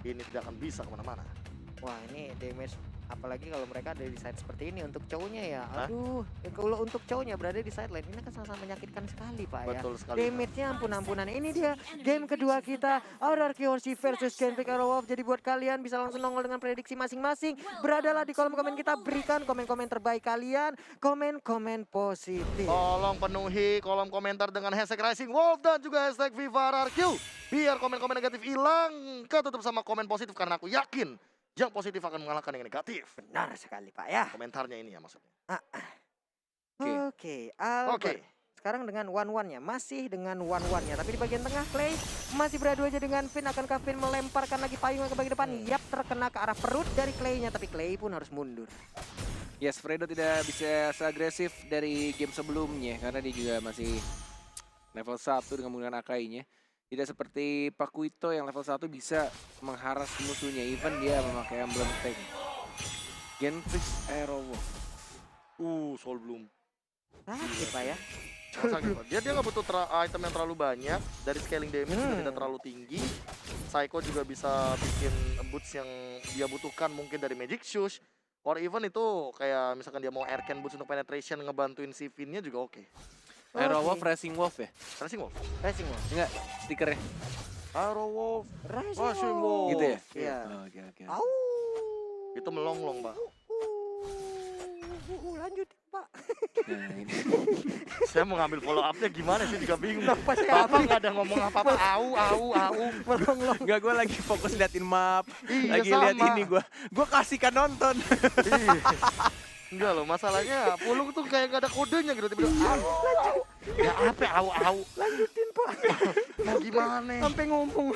ini tidak akan bisa kemana-mana. Wah, ini damage apalagi kalau mereka ada di side seperti ini untuk cowoknya ya. Hah? Aduh, kalau untuk cowoknya berada di sideline ini kan sangat menyakitkan sekali, Pak ya. Betul sekali. Damage-nya ampun-ampunan. Ini dia game kedua kita, Aurarki Horsi versus Genpic Arrowwolf. Jadi buat kalian bisa langsung nongol dengan prediksi masing-masing. Beradalah di kolom komen kita, berikan komen-komen terbaik kalian, komen-komen positif. Tolong penuhi kolom komentar dengan hashtag Rising Wolf dan juga hashtag VivaRRQ. Biar komen-komen negatif hilang, ketutup sama komen positif karena aku yakin yang positif akan mengalahkan yang negatif. Benar sekali, Pak ya. Komentarnya ini ya maksudnya. Oke, Albert. Oke. Sekarang dengan one-one-nya, masih dengan one-one-nya. Tapi di bagian tengah, Clay masih beradu aja dengan Finn. Akankah Finn melemparkan lagi payungnya ke bagian depan? Yap, terkena ke arah perut dari Clay-nya. Tapi Clay pun harus mundur. Yes, Fredo tidak bisa seagresif dari game sebelumnya karena dia juga masih level 1 dengan menggunakan Akai-nya. Tidak seperti Pakuito yang level 1 bisa mengharas musuhnya, even dia memakai emblem tank. Genpic Arrowwolf. Soul Bloom. Sakit, Pak ya. Sakit, Pak. Dia nggak butuh item yang terlalu banyak, dari scaling damage juga tidak terlalu tinggi. Psycho juga bisa bikin boots yang dia butuhkan mungkin dari Magic Shoes. Or even itu kayak misalkan dia mau aircan boots untuk penetration ngebantuin si Finn-nya juga oke. Arrowwolf Racing Wolf ya? Racing Wolf? Racing Wolf. Enggak, stikernya. Arrowwolf. Racing Wolf. Gitu ya? Iya. Oh, oke. Au. Itu melonglong, Pak. Lanjutin, Pak. Nah, ini. Saya mau ngambil follow up-nya gimana sih juga bingung. Kenapa saya Bapak nggak ada ngomong apa-apa. Au. melonglong? Enggak, gue lagi fokus liatin map. Iya, Lagi lihat sama. ini gue. Gue kasihkan nonton. Iya. Enggak loh, masalahnya Pulung tuh kayak gak ada kodenya gitu. Tiba-tiba au. Ya apa au. Lanjutin, Pak. Mau gimana? Sampai ngomong.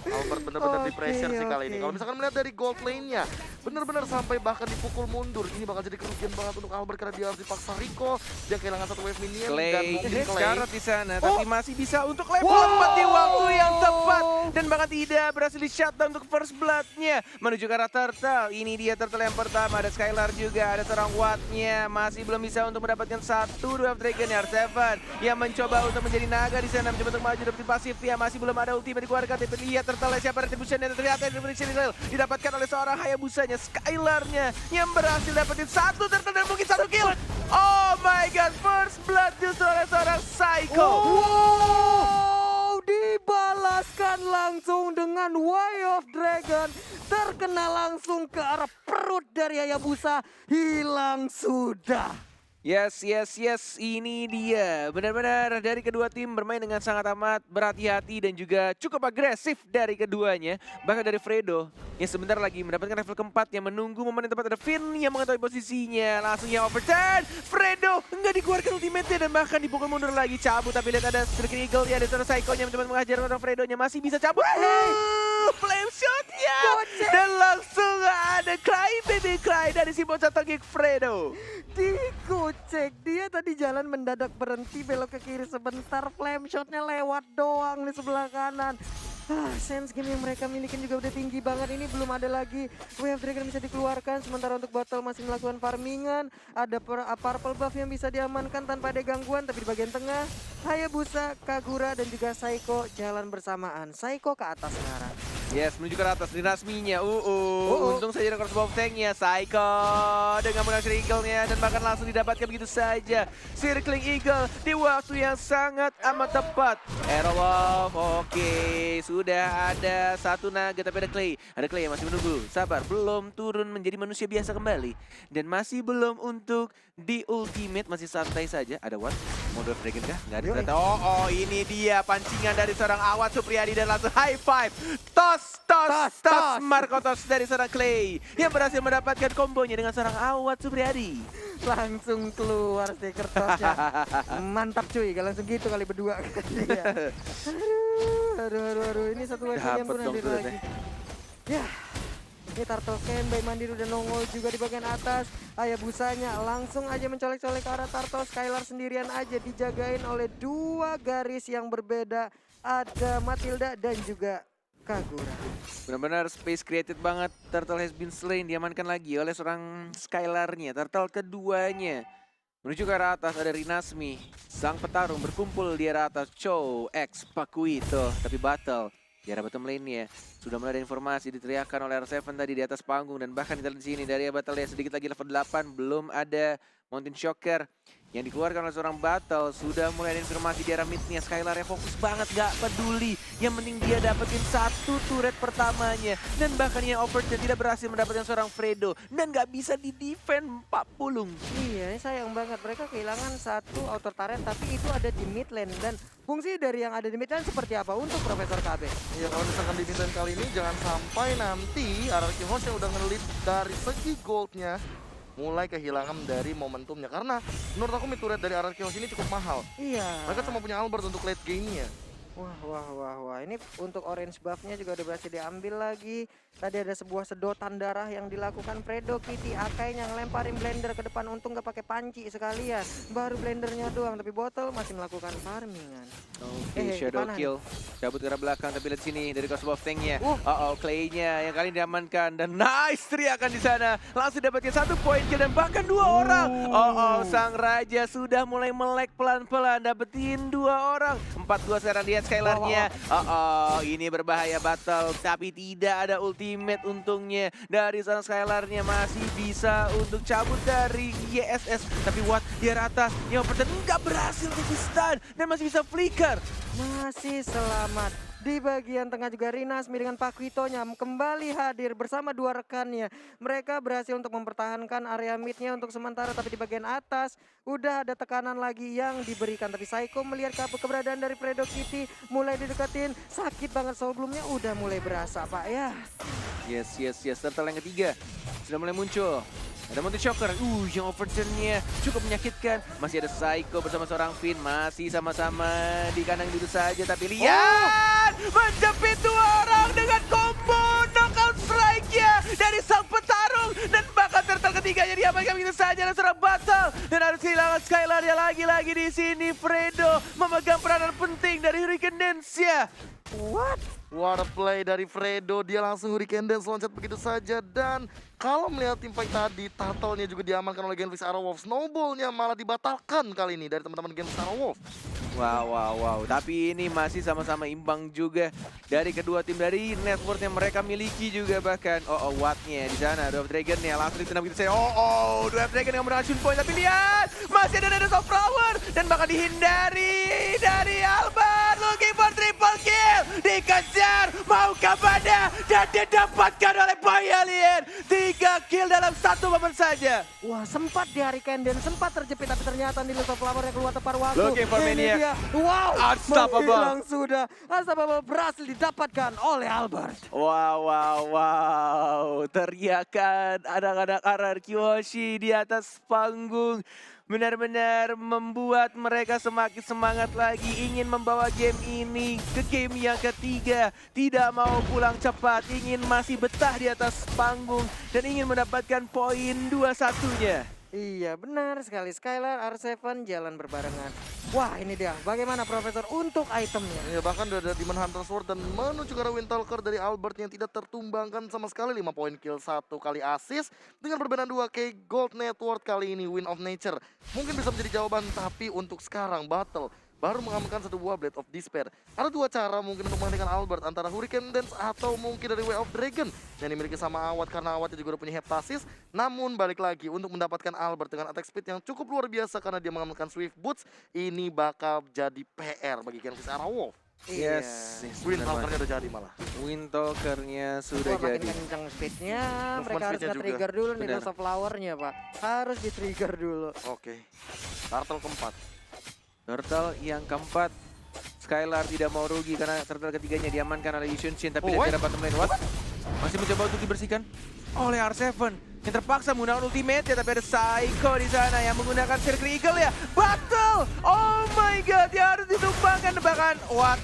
Albert bener-bener di pressure sih kali Oke. ini. Kalau misalkan melihat dari gold lane-nya, bener-bener sampai bahkan dipukul mundur. Ini bakal jadi kerugian banget untuk Albert karena dia harus dipaksa Rico. Dia kehilangan satu wave minion dan Clay mungkin Clay. syarat di sana, tapi masih bisa untuk level 4 di waktu yang tepat dan bahkan tidak berhasil di shutdown untuk first blood-nya menuju ke arah Turtle. Ini dia Turtle yang pertama, ada Skylar juga, ada seorang Watt-nya masih belum bisa untuk mendapatkan satu Dwarf Dragon R7 yang mencoba untuk menjadi naga di sana, mencoba untuk maju dari pasif ya, masih belum ada ultimate dikeluarkan. Tapi lihat Turtle siapa retribution yang terlihat didapatkan oleh seorang Hayabusanya, Skylar-nya yang berhasil dapetin satu Turtle dan mungkin satu kill. Oh my god, first blood justru oleh seorang Psycho. Wow, dibalaskan langsung dengan Way of Dragon. Terkena langsung ke arah perut dari Hayabusa. Hilang sudah. Yes, ini dia. Benar-benar dari kedua tim bermain dengan sangat amat berhati-hati dan juga cukup agresif dari keduanya. Bahkan dari Fredo yang sebentar lagi mendapatkan level keempat yang menunggu momen yang tepat. Ada Finn yang mengetahui posisinya. Langsung yang overturn. Fredo nggak dikeluarkan ultimate-nya dan bahkan dipukul mundur lagi. Cabut, tapi lihat ada Striking Eagle ya, ada seorang Psycho-nya mencoba mengajar orang Fredo-nya. Masih bisa cabut. Flame shot-nya. Dan langsung ada Cry Baby Cry dari si bocah tengik Fredo. Dikocek, dia tadi jalan mendadak berhenti belok ke kiri sebentar, flame shotnya lewat doang di sebelah kanan. Sense game yang mereka miliki juga udah tinggi banget. Ini belum ada lagi Wave Dragon bisa dikeluarkan. Sementara untuk Battle masih melakukan farmingan. Ada purple buff yang bisa diamankan tanpa ada gangguan. Tapi di bagian tengah Hayabusa, Kagura dan juga Psycho jalan bersamaan. Psycho ke atas sekarang. Yes, menuju ke atas di Rasminya. Untung saja ada crossbow tanknya. Psycho dengan menggunakan Eagle-nya dan bahkan langsung didapatkan begitu saja. Circling Eagle di waktu yang sangat amat tepat. Arrowwolf, oke. Sudah ada satu naga tapi ada Clay. Ada Clay yang masih menunggu. Sabar, belum turun menjadi manusia biasa kembali. Dan masih belum untuk di ultimate, masih santai saja. Ada what? Mode Dragon kah? Nggak ada ternyata. Oh, ini dia pancingan dari seorang Awat Supriyadi dan langsung high five. Tos Marco Tos dari seorang Clay yang berhasil mendapatkan kombonya dengan seorang Awat Supriyadi. Langsung keluar stiker tosnya. Mantap cuy, kalau langsung gitu kali berdua. Iya. Aduh, ini satu wave pun hadir lagi. Ya, ini Turtle Can by Mandiri udah nongol juga di bagian atas. Hayabusanya langsung aja mencolek-colek ke arah Turtle. Skylar sendirian aja dijagain oleh dua garis yang berbeda. Ada Matilda dan juga Kagura. Benar-benar space created banget. Turtle has been slain, diamankan lagi oleh seorang Skylar-nya. Turtle keduanya. Menuju ke arah atas ada Rinasmi. Sang petarung berkumpul di arah atas. Chow X Pakuito. Tapi Battle di arah bottom lane-nya. Sudah mulai ada informasi diteriakkan oleh R7 tadi di atas panggung. Dan bahkan kita lihat di sini dari Battle sedikit lagi level 8. Belum ada Mountain Shocker yang dikeluarkan oleh seorang Battle. Sudah mulai ada informasi di arah mid-nya. Skylar yang fokus banget, gak peduli. Yang penting dia dapetin satu turret pertamanya. Dan bahkan yang Overture tidak berhasil mendapatkan seorang Fredo. Dan gak bisa di-defend Pak Pulung. Iya, ini sayang banget. Mereka kehilangan satu auto turret, tapi itu ada di mid lane. Dan fungsi dari yang ada di mid lane seperti apa untuk Profesor KB? Iya, kalau misalkan di mid lane kali ini jangan sampai nanti RRQ Host yang udah nge-lead dari segi goldnya mulai kehilangan dari momentumnya. Karena menurut aku mid turret dari RRQ Host ini cukup mahal. Iya. Mereka cuma punya Albert untuk late game-nya. Wah. Ini untuk orange buff-nya juga udah berhasil diambil lagi. Tadi ada sebuah sedotan darah yang dilakukan Fredo Kitty. Akai yang lemparin blender ke depan. Untung gak pakai panci sekalian. Baru blendernya doang. Tapi botol masih melakukan farmingan. Oke, Shadow Kill. Cabut ke arah belakang, tapi lihat sini dari Cosmo of Tank-nya. Clay-nya yang kali ini diamankan. Dan nice teriakan di sana. Langsung dapatkan 1 poin kill dan bahkan 2 orang. Sang Raja sudah mulai melek pelan-pelan. Dapetin 2 orang. 4-2 sekarang lihat Skylar-nya. Ini berbahaya Battle. Tapi tidak ada ultimate untungnya. Dari sana Skylar-nya masih bisa untuk cabut dari YSS. Tapi Watt di arah atas. Yang pertama nggak berhasil untuk di-stun. Dan masih bisa flicker. Masih selamat. Di bagian tengah juga Rinasmi dengan Paquitonya kembali hadir bersama 2 rekannya. Mereka berhasil untuk mempertahankan area midnya untuk sementara. Tapi di bagian atas udah ada tekanan lagi yang diberikan. Tapi Psycho melihat keberadaan dari Fredo Kitty mulai dideketin. Sakit banget sebelumnya udah mulai berasa Pak ya. Yes. Turtle yang ketiga sudah mulai muncul. Ada Mountain Shocker, yang overturn-nya cukup menyakitkan. Masih ada Psycho bersama seorang Finn, masih sama-sama di kandang gitu saja. Tapi lihat, menjepit 2 orang dengan combo knockout strike-nya dari sang petarung. Dan bahkan turtle ketiganya diamankan begitu saja oleh seorang Battle. Dan harus kehilangan Skylar ya lagi-lagi di sini. Fredo memegang peranan penting dari Hurricane Dance-nya. What a play dari Fredo, dia langsung Hurricane Dance loncat begitu saja. Dan kalau melihat tim fight tadi, turtle-nya juga diamankan oleh Genflix Arrowwolf. Snowball-nya malah dibatalkan kali ini dari teman-teman Genflix Arrowwolf. Wow. Tapi ini masih sama-sama imbang juga dari kedua tim, dari network yang mereka miliki juga bahkan. Watt-nya di sana, Dwarf Dragon-nya langsung ditendang begitu saja. Dwarf Dragon yang menang Shun Point. Tapi lihat, masih ada Soft Flower dan bahkan dihindari dari Albert. Looking for triple kill, dikejar, mau kepada dan didapatkan oleh Boy Alien. 3 kill dalam 1 momen saja. Wah, sempat di Hurricane Dance, sempat terjepit tapi ternyata di Soft Flower yang keluar tepat waktu. Looking for Maniac. Dia. Wow, Unstoppable. menghilang sudah. Unstoppable berhasil didapatkan oleh Albert. Wow. Teriakan anak-anak RRQ Hoshi di atas panggung. Benar-benar membuat mereka semakin semangat lagi ingin membawa game ini ke game yang ketiga. Tidak mau pulang cepat, ingin masih betah di atas panggung dan ingin mendapatkan poin 2-1-nya. Iya, benar sekali. Skylar, R7 jalan berbarengan. Wah, ini dia. Bagaimana Profesor untuk itemnya? Ya, bahkan udah ada Demon Hunter Sword dan menuju ke arah Windtalker dari Albert yang tidak tertumbangkan sama sekali. 5 poin kill, 1 kali assist. Dengan perbedaan 2K Gold Network kali ini, Wind of Nature. Mungkin bisa menjadi jawaban, tapi untuk sekarang Battle baru mengamankan 1 buah Blade of Despair. Ada 2 cara mungkin untuk menghentikan Albert, antara Hurricane Dance atau mungkin dari Way of Dragon yang dimiliki sama Awat, karena Awatnya juga udah punya Heptasis. Namun balik lagi untuk mendapatkan Albert dengan attack speed yang cukup luar biasa karena dia mengamankan Swift Boots, ini bakal jadi PR bagi Genflix Arrowwolf. Yes. Windtalker-nya udah jadi malah. Windtalker-nya sudah makin jadi. kencang speednya, Movement mereka harus speednya nge-trigger dulu nih Benar. Soft Flower-nya Pak. Harus di-trigger dulu. Oke. Turtle keempat. Turtle yang keempat, Skylar tidak mau rugi karena turtle ketiganya diamankan oleh Yushun Shin. Tapi Oh, lihat dapat main What? Masih mencoba untuk dibersihkan oleh R7 yang terpaksa menggunakan ultimate ya, tapi ada Psycho di sana yang menggunakan Circle Eagle ya. Battle! Oh my god, dia harus ditumbangkan bahkan What?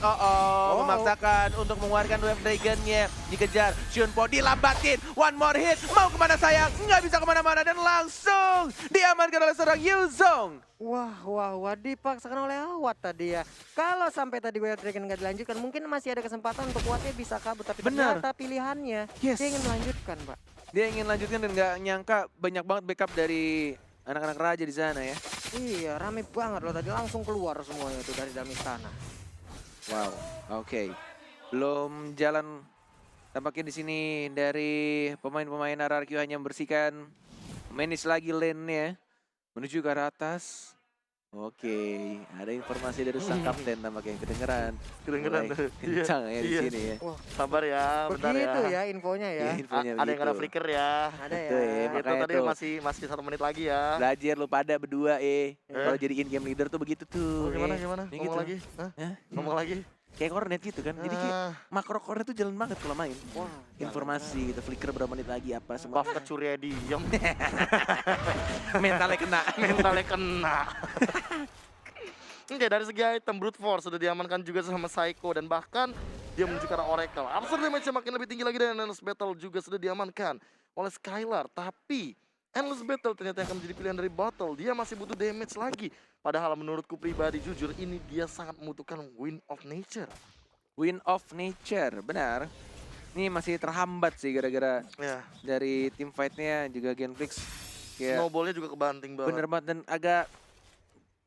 Memaksakan untuk mengeluarkan Wave Dragon-nya. Dikejar, Shunpo dilambatin. One more hit, mau kemana sayang? Nggak bisa kemana-mana dan langsung diamankan oleh seorang Yuzong. Wah, dipaksakan oleh Awat tadi ya. Kalau sampai tadi Way of Dragon nggak dilanjutkan, mungkin masih ada kesempatan untuk Wattnya bisa kabur. Tapi Benar. ternyata pilihannya, Yes. dia ingin melanjutkan Pak. Dia ingin lanjutkan dan nggak nyangka banyak banget backup dari anak-anak raja di sana ya. Iya, rame banget loh tadi, langsung keluar semuanya itu dari dalam istana. Wow, oke. Belum jalan tampaknya di sini dari pemain-pemain RRQ hanya membersihkan manage lagi lane-nya menuju ke arah atas. Oke, ada informasi dari sang kapten tampaknya kedengeran. Kedengeran Mulai tuh. kencang ya di Iya. sini ya. Wah, Sabar ya, bentar ya. begitu ya infonya ya. Iya, infonya Ada yang ada begitu. flicker ya. Ada Betul ya, ya. Itu makanya tadi tuh. masih 1 menit lagi ya. Belajar lu pada berdua Kalau Eh. jadi in-game leader tuh begitu tuh. Oh, gimana? Ya Ngomong gitu. lagi? Hah? Hah? Ngomong lagi? Kayak kornet gitu kan. Jadi kayak Ah, makro kornet tuh jalan banget kalau main. Wah, Informasi gitu, flicker berapa menit lagi apa semua. buff kecurian diem. Mentalnya kena. Mentalnya kena. Oke, dari segi item Brute Force sudah diamankan juga sama Psycho dan bahkan dia menuju ke arah Oracle. Absurd damage makin lebih tinggi lagi dan Endless Battle juga sudah diamankan oleh Skylar. Tapi Endless Battle ternyata akan menjadi pilihan dari Battle. Dia masih butuh damage lagi. Padahal menurutku pribadi jujur ini dia sangat membutuhkan Wind of Nature. Wind of Nature, benar. Ini masih terhambat sih gara-gara Ya, dari tim fight-nya juga Genflix. Kayak snowballnya juga kebanting banget. bener banget dan agak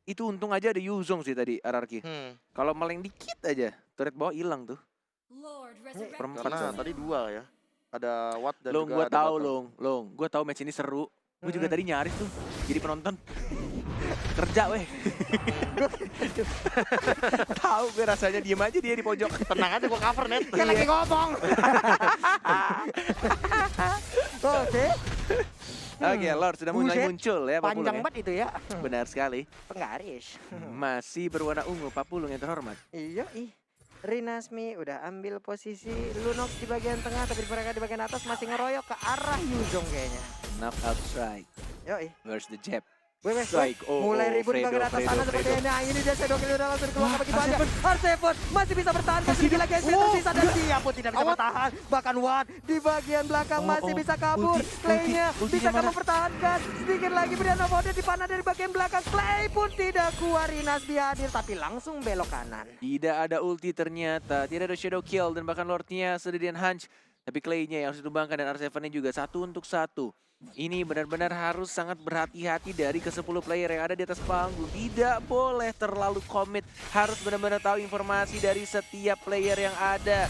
itu untung aja ada Yuzong sih tadi RRQ. Kalau meleng dikit aja, turret bawah hilang tuh. Perempat Karena tadi dual ya. Ada Watt dan Long, juga gue ada tahu Battle. Long, gue tahu match ini seru. Gue juga tadi nyaris tuh jadi penonton. Kerja weh. Tahu gue rasanya diem aja dia di pojok. Tenang aja gua cover net. kan lagi ngomong. Oke. Oke, Lord sudah mulai Buset, muncul ya Papulung Panjang ya. banget itu ya. Benar sekali. Penggaris. Masih berwarna ungu Papulung yang terhormat. Iya, Rinasmi udah ambil posisi Lunox di bagian tengah, tapi mereka di bagian atas masih ngeroyok ke arah Yuzong kayaknya. Knockout strike. Yoi. Where's the jab? Wes, Strike. mulai ribut di bagian atas sana seperti ini. Nah, ini dia Shadow Kill udah langsung keluar begitu aja. Arseven masih bisa bertahan, sedikit lagi SP tersisa dan dia pun tidak bisa bertahan. Bahkan Wan di bagian belakang masih bisa kabur. Clay-nya bisa kamu pertahankan. Sedikit lagi Brianna Mode dipanah dari bagian belakang. Clay pun tidak kuat, Rinasmi hadir tapi langsung belok kanan. Tidak ada ulti ternyata, tidak ada shadow kill dan bahkan Lordnya sudah di-enhance. Tapi Clay-nya yang harus ditumbangkan dan R7-nya juga 1-1. Ini benar-benar harus sangat berhati-hati dari ke-10 player yang ada di atas panggung. Tidak boleh terlalu komit, harus benar-benar tahu informasi dari setiap player yang ada.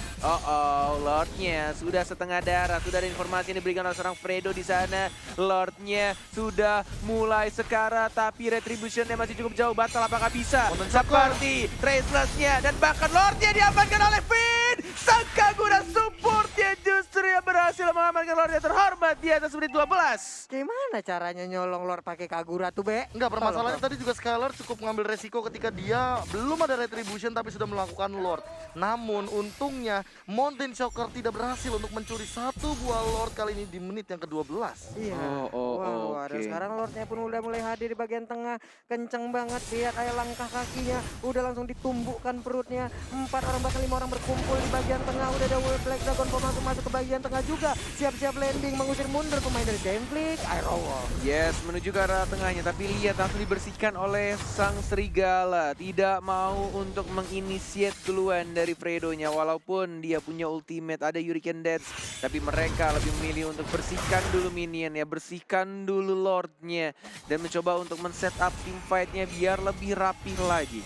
Lordnya sudah setengah darah, sudah ada informasi yang diberikan oleh seorang Fredo di sana. Lordnya sudah mulai sekarat, tapi Retributionnya masih cukup jauh. Batal apakah bisa? Seperti Traceless-nya dan bahkan Lordnya diamankan oleh Finn. Sang Kagura supportnya justru yang berhasil mengamankan Lordnya terhormat di atas menit 12. Gimana caranya nyolong Lord pakai Kagura tuh, Be? Enggak, permasalahannya tadi juga Skylar cukup mengambil resiko ketika dia belum ada Retribution tapi sudah melakukan Lord. Namun untungnya Mountain Shocker tidak berhasil untuk mencuri 1 buah Lord kali ini di menit yang ke-12. Iya. Oke. Dan sekarang Lordnya pun udah mulai hadir di bagian tengah. Kenceng banget, lihat kayak langkah kakinya. Udah langsung ditumbukkan perutnya. 4 orang bahkan 5 orang berkumpul di bagian tengah. Udah ada World Black Dragon masuk ke bagian tengah juga. Siap-siap landing, mengusir mundur pemain dari Genflix. Aerowall. Yes, menuju ke arah tengahnya. Tapi lihat langsung dibersihkan oleh sang Serigala. Tidak mau untuk menginisiat duluan dari Fredo-nya. Walaupun dia punya ultimate, ada Hurricane Dance. Tapi mereka lebih memilih untuk bersihkan dulu minion ya. Bersihkan dulu Lord-nya. Dan mencoba untuk men-set up team fight-nya biar lebih rapi lagi.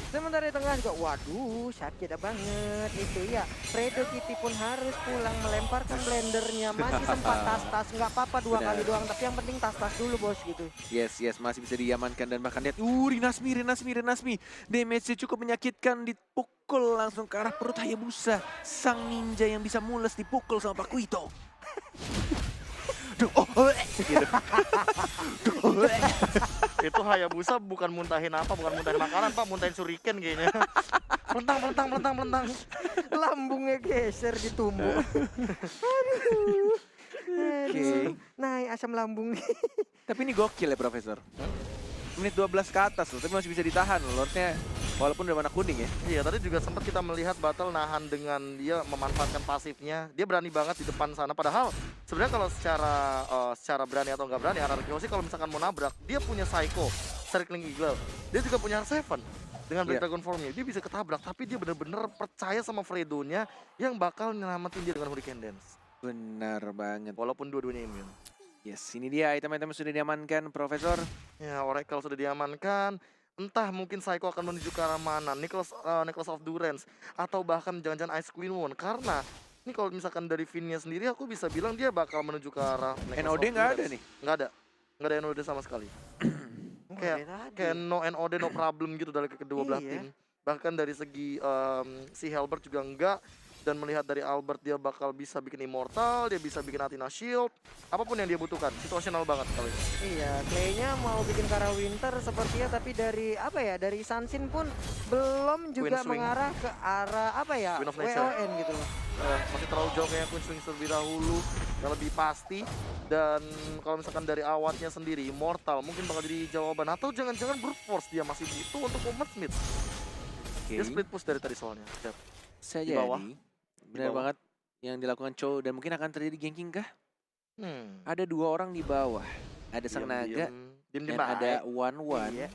Sementara di tengah juga, waduh, sakit banget itu ya. Fredo Kitty pun harus pulang melemparkan blendernya. Masih sempat tas-tas, nggak apa-apa 2 kali doang. Tapi yang penting tas-tas dulu bos gitu. Yes, masih bisa diamankan dan bahkan lihat, Rinasmi. Damage-nya cukup menyakitkan, dipukul langsung ke arah perut Hayabusa. Sang ninja yang bisa mules dipukul sama Pakuito. Gitu. Itu Hayabusa bukan muntahin apa, bukan muntahin makanan Pak, muntahin shuriken kayaknya. Pelentang. Lambungnya geser ditumbuk. Aduh. Oke. Naik asam lambung. Tapi ini gokil ya Profesor. Menit 12 ke atas loh, tapi masih bisa ditahan loh Lordnya. Walaupun udah warna kuning ya. Iya, tadi juga sempat kita melihat Battle nahan dengan dia memanfaatkan pasifnya. Dia berani banget di depan sana. Padahal sebenarnya kalau secara berani atau nggak berani, RRQ sih kalau misalkan mau nabrak, dia punya Psycho, Circling Eagle. Dia juga punya R7 dengan Black Dragon Formnya. Dia bisa ketabrak, tapi dia benar-benar percaya sama Fredo-nya yang bakal nyelamatin dia dengan Hurricane Dance. Benar banget. Walaupun dua-duanya immune. Yes, ini dia item-item sudah diamankan Profesor. Ya, Oracle sudah diamankan. entah mungkin Psycho akan menuju ke arah mana, Nicholas of Durance, atau bahkan jangan-jangan Ice Queen One. Karena ini kalau misalkan dari Vinnya sendiri, aku bisa bilang dia bakal menuju ke arah Necklace NOD of nggak ada Durance. nih? Nggak ada NOD sama sekali. Kayak no NOD no problem gitu dari kedua belah Iya. tim. Bahkan dari segi si Halberd juga enggak. Dan melihat dari Albert, dia bakal bisa bikin Immortal, dia bisa bikin Athena Shield, apapun yang dia butuhkan, situasional banget kali ini. Iya, Clay-nya mau bikin ke arah Winter sepertinya, tapi dari apa ya, dari Sunsin pun belum juga Queen Swing. mengarah ke arah apa ya, Queen of Nature. WON gitu loh. Masih terlalu jauh kayak Queen Swing terlebih dahulu, yang lebih pasti. Dan kalau misalkan dari awatnya sendiri, Immortal mungkin bakal jadi jawaban. Atau jangan-jangan Brute Force dia masih butuh untuk Moment Smith. Dia split push dari tadi soalnya. Step. Bisa Di bawah. jadi. Benar bawah. banget yang dilakukan Chow dan mungkin akan terjadi ganking kah? Hmm. Ada 2 orang di bawah. Ada Sang Naga Diem dan ada One. Iya.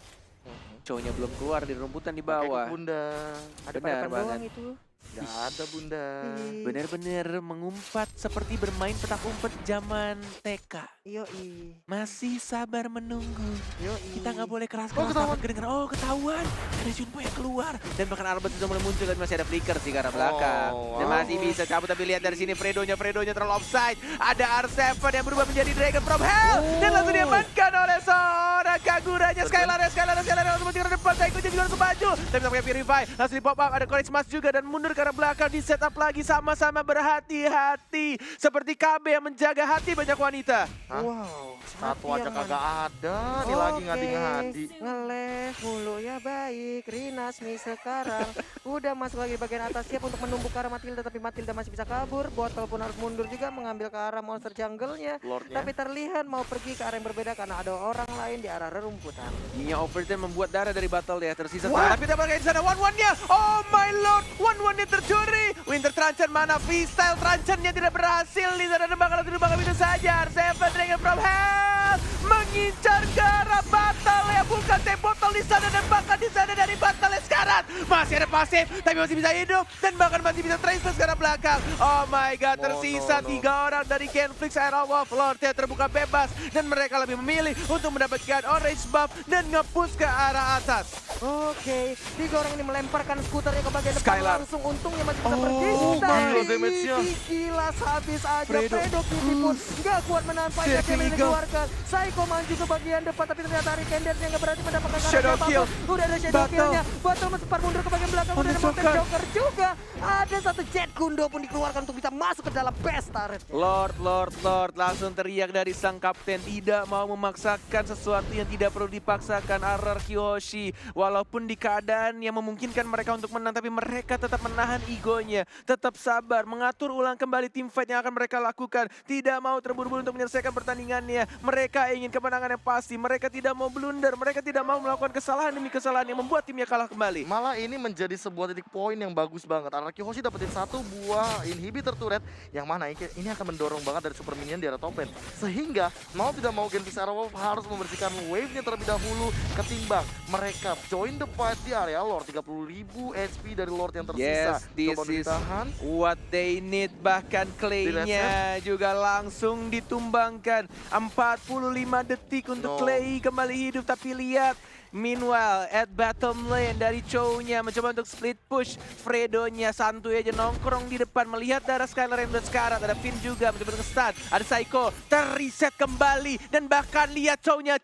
Chow-nya belum keluar dari rumputan di Pakai ke bawah. Bunda. Ada Benar pada banget. doang itu. Gak ada Bunda. Ih, Benar-benar mengumpat seperti bermain petak umpet zaman TK. Yoi, Masih sabar menunggu. yoi. Kita nggak boleh keras-keras Oh, ketahuan. takut kedengeran. Oh, ketahuan. Ada Junpo yang keluar. Dan bahkan Albert sudah mulai muncul dan masih ada flicker sih ke arah belakang. Oh, Dan wow. masih bisa cabut, tapi lihat dari sini Fredonya terlalu offside. Ada R7 yang berubah menjadi Dragon from Hell. Dan langsung diamankan oleh seorang Kaguranya. Skylar langsung mencari depan. Psycho juga langsung maju. Tapi sampai Purify langsung di pop up. Ada Courage Smash juga dan mundur ke arah belakang. Di setup lagi sama-sama berhati-hati. Seperti KB yang menjaga hati banyak wanita. Hah? Wow, Satu mati aja yang kagak mana? ada. Nih lagi Oke, ngadi-ngadi. ngeles mulu ya baik. Rinasmi sekarang udah masuk lagi bagian atas, siap untuk menumbuk ke arah Matilda, tapi Matilda masih bisa kabur. Botol pun harus mundur juga mengambil ke arah monster jungle-nya. Lordnya. Tapi terlihat mau pergi ke arah yang berbeda karena ada orang lain di arah rerumputan. Nya Overton membuat darah dari battle ya, tersisa Wah. tapi tidak pakai di sana One-One-nya. Oh my lord, One-One-nya tercuri. Winter Truncheon mana freestyle Truncheon-nya tidak berhasil di sana, dan bakal itu saja. R7 Dragon from Hell mengincar ke arah battle ya, bukan teh botol di sana, dan bahkan di sana dari battle sekarang masih ada pasif tapi masih bisa hidup dan bahkan masih bisa traceless ke arah belakang. Oh my god, tersisa 3 orang dari Genflix Aero Wolf. Lordnya terbuka bebas dan mereka lebih memilih untuk mendapatkan orange buff dan nge-push ke arah atas. Oke, 3 orang ini melemparkan skuternya ke bagian depan, Skylar. langsung untungnya masih bisa pergi. gila Tapi damage-nya. kilas habis aja. Fredo. Fredo Kitty pun gak kuat menahan fight Shadow yang Eagle. dikeluarkan. Psycho maju ke bagian depan, tapi ternyata Ari Kenders yang gak berarti mendapatkan karena Shadow apa-apa. kill. Udah ada Shadow Battle. kill-nya. Battle sempat mundur ke bagian belakang, udah ada Mountain Mountain Joker. Joker juga. Ada satu Jet Gundo pun dikeluarkan untuk bisa masuk ke dalam best turret. Lord, langsung teriak dari sang kapten, tidak mau memaksakan sesuatu yang tidak perlu dipaksakan. RR Kyoshi, walaupun di keadaan yang memungkinkan mereka untuk menang, tapi mereka tetap menahan egonya, tetap sabar, mengatur ulang kembali tim fight yang akan mereka lakukan, tidak mau terburu-buru untuk menyelesaikan pertandingannya. Mereka ingin kemenangan yang pasti, mereka tidak mau blunder, mereka tidak mau melakukan kesalahan demi kesalahan yang membuat timnya kalah kembali. Malah ini menjadi sebuah titik poin yang bagus banget. Araki Hoshi dapetin 1 buah inhibitor turret yang mana ini akan mendorong banget dari super minion di arah top lane. Sehingga mau tidak mau Genflix Aero Wolf harus membersihkan wave-nya terlebih dahulu ketimbang mereka join the fight di area Lord. 30.000 HP dari Lord yang tersisa. Yes, this Coba is ditahan. what they need. Bahkan Clay-nya juga langsung ditumbangkan. 45 detik untuk No. Clay kembali hidup, tapi lihat. Meanwhile, at bottom lane dari Chow-nya mencoba untuk split push. Fredo-nya santuy aja nongkrong di depan, melihat darah Skylar yang udah sekarat. Ada Finn juga mencoba untuk nge-stun. Ada Psycho terreset kembali, dan bahkan lihat Chow-nya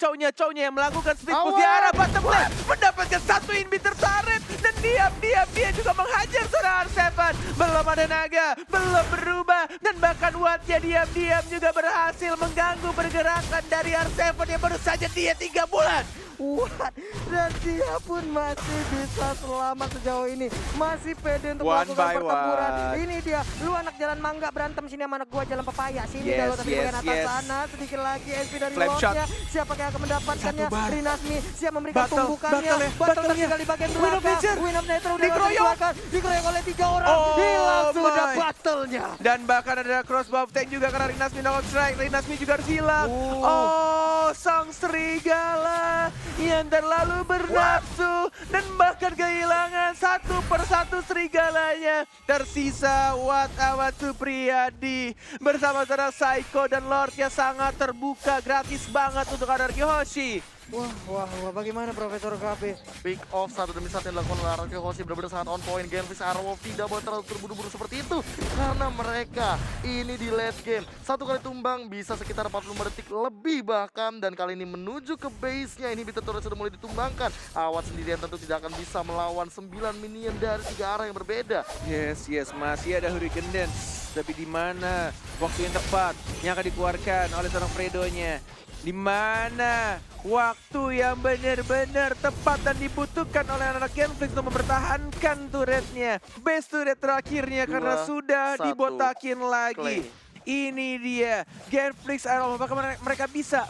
yang melakukan split push di arah bottom lane, mendapatkan 1 inhibitor turret, dan diam-diam dia juga menghajar seorang R7. Belum ada naga, belum berubah, dan bahkan Watt-nya diam-diam juga berhasil mengganggu pergerakan dari R7 yang baru saja dia 3 bulan. What? Dan dia pun masih bisa selamat sejauh ini. Masih pede untuk One melakukan by pertempuran. one. Ini dia, lu anak jalan mangga berantem, sini sama anak gua jalan pepaya. Sini Yes, kalau tapi yes, bagian atas yes. sana. Sedikit lagi SP dari Flame shot. Lordnya. Siapa yang akan mendapatkannya? Satu bar. Rinasmi siap memberikan Battle, tumbukannya. battle ya, Battle battle-nya. tertinggal di bagian Win of belakang. Nature. Win of Nature udah Dikeroyok. dikeluarkan. Dikeroyok oleh 3 orang. Oh Hilang sudah my. battle-nya. Dan bahkan ada crossbow tank juga karena Rinasmi knockout strike. Rinasmi juga harus hilang. Oh, sang serigala yang terlalu bernafsu dan bahkan kehilangan 1 persatu serigalanya. Tersisa Watt Awat Supriyadi bersama seorang Psycho, dan Lordnya sangat terbuka, gratis banget untuk Araki Hoshi. Wah, bagaimana Profesor KB? Pick off satu demi satu yang dilakukan oleh Araki Hoshi benar-benar sangat on point. Genfis Arrow tidak boleh terlalu terburu-buru seperti itu karena mereka ini di late game. Satu kali tumbang bisa sekitar 45 detik lebih bahkan, dan kali ini menuju ke base-nya. Ini Inhibitor sudah mulai ditumbangkan. Awat sendirian tentu tidak akan bisa melawan 9 minion dari 3 arah yang berbeda. Yes, masih ada Hurricane Dance. Tapi di mana waktu yang tepat yang akan dikeluarkan oleh seorang Fredo-nya? Di mana waktu yang benar-benar tepat dan dibutuhkan oleh anak Genflix untuk mempertahankan turretnya. Base turret terakhirnya karena 2, sudah 1, dibotakin lagi. claim. Ini dia Genflix Iron. Apakah mereka bisa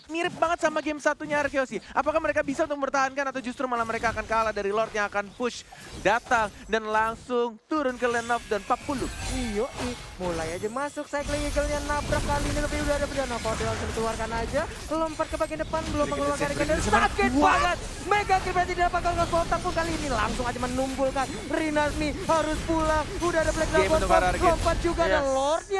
mirip banget sama game satunya Arkeosi? Apakah mereka bisa untuk mempertahankan atau justru malah mereka akan kalah dari Lord yang akan push datang dan langsung turun ke lane off dan 40. Iyo, mulai aja masuk Cycling Eagle-nya nabrak kali ini, tapi udah ada Bedana. Kode langsung dikeluarkan aja, lompat ke bagian depan, belum mengeluarkan Regenerasi. Sakit banget, Mega Kill berarti didapatkan oleh Sultan pun kali ini langsung aja menumbulkan. Rinasmi harus pulang, udah ada Black Game Dragon, untuk Arargen. lompat juga dan Yes. Lord-nya